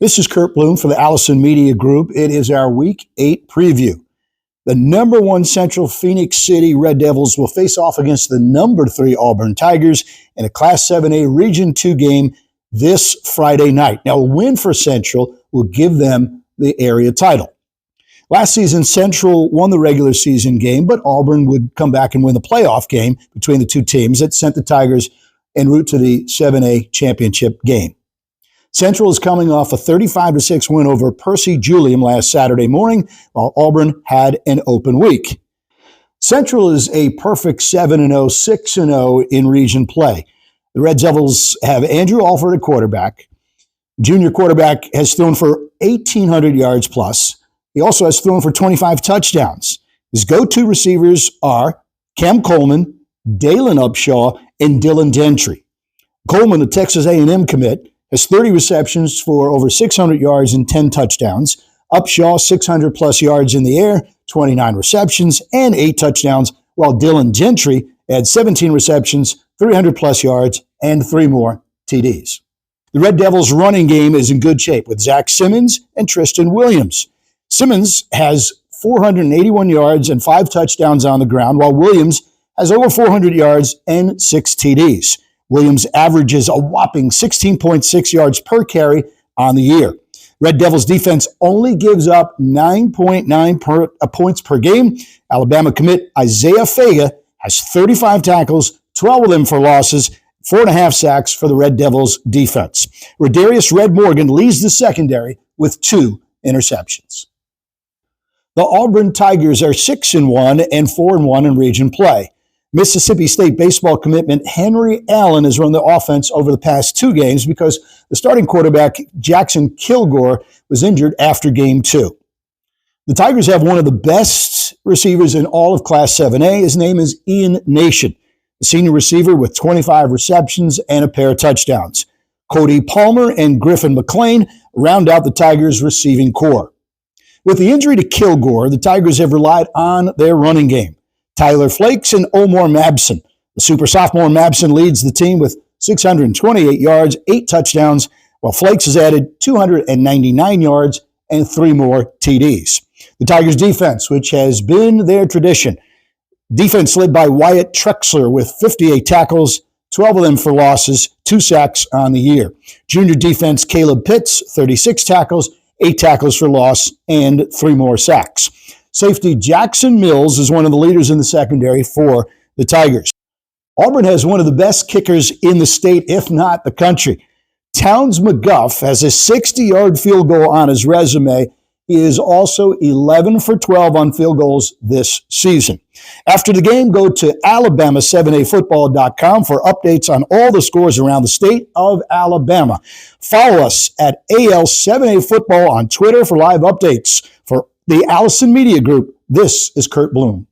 This is Kurt Bloom for the Allison Media Group. It is our Week 8 preview. The number 1 Central-Phenix City Red Devils will face off against the number 3 Auburn Tigers in a Class 7A Region 2 game this Friday night. Now, a win for Central will give them the area title. Last season, Central won the regular season game, but Auburn would come back and win the playoff game between the two teams that sent the Tigers en route to the 7A championship game. Central is coming off a 35-6 win over Percy Julium last Saturday morning, while Auburn had an open week. Central is a perfect 7-0, 6-0 in region play. The Red Devils have Andrew Alford at quarterback. Junior quarterback has thrown for 1,800 yards plus. He also has thrown for 25 touchdowns. His go-to receivers are Cam Coleman, Dalen Upshaw, and Dylan Gentry. Coleman, a Texas A&M commit, has 30 receptions for over 600 yards and 10 touchdowns. Upshaw, 600-plus yards in the air, 29 receptions, and 8 touchdowns, while Dylan Gentry had 17 receptions, 300-plus yards, and 3 more TDs. The Red Devils' running game is in good shape with Zach Simmons and Tristan Williams. Simmons has 481 yards and 5 touchdowns on the ground, while Williams has over 400 yards and 6 TDs. Williams averages a whopping 16.6 yards per carry on the year. Red Devils defense only gives up 9.9 points per game. Alabama commit Isaiah Fega has 35 tackles, 12 of them for losses, 4.5 sacks for the Red Devils defense. Rodarius Red Morgan leads the secondary with 2 interceptions. The Auburn Tigers are 6-1 and 4-1 in region play. Mississippi State baseball commitment Henry Allen has run the offense over the past 2 games because the starting quarterback Jackson Kilgore was injured after Game 2. The Tigers have one of the best receivers in all of Class 7A. His name is Ian Nation, a senior receiver with 25 receptions and a pair of touchdowns. Cody Palmer and Griffin McLean round out the Tigers' receiving core. With the injury to Kilgore, the Tigers have relied on their running game. Tyler Flakes and Omar Mabson. The super sophomore Mabson leads the team with 628 yards, 8 touchdowns, while Flakes has added 299 yards and 3 more TDs. The Tigers' defense, which has been their tradition, defense led by Wyatt Trexler with 58 tackles, 12 of them for losses, 2 sacks on the year. Junior defense Caleb Pitts, 36 tackles, 8 tackles for loss, and 3 more sacks. Safety Jackson Mills is one of the leaders in the secondary for the Tigers. Auburn has one of the best kickers in the state, if not the country. Towns McGuff has a 60-yard field goal on his resume. He is also 11 for 12 on field goals this season. After the game, go to alabama7afootball.com for updates on all the scores around the state of Alabama. Follow us at AL7A Football on Twitter for live updates. For the Allison Media Group, this is Kurt Bloom.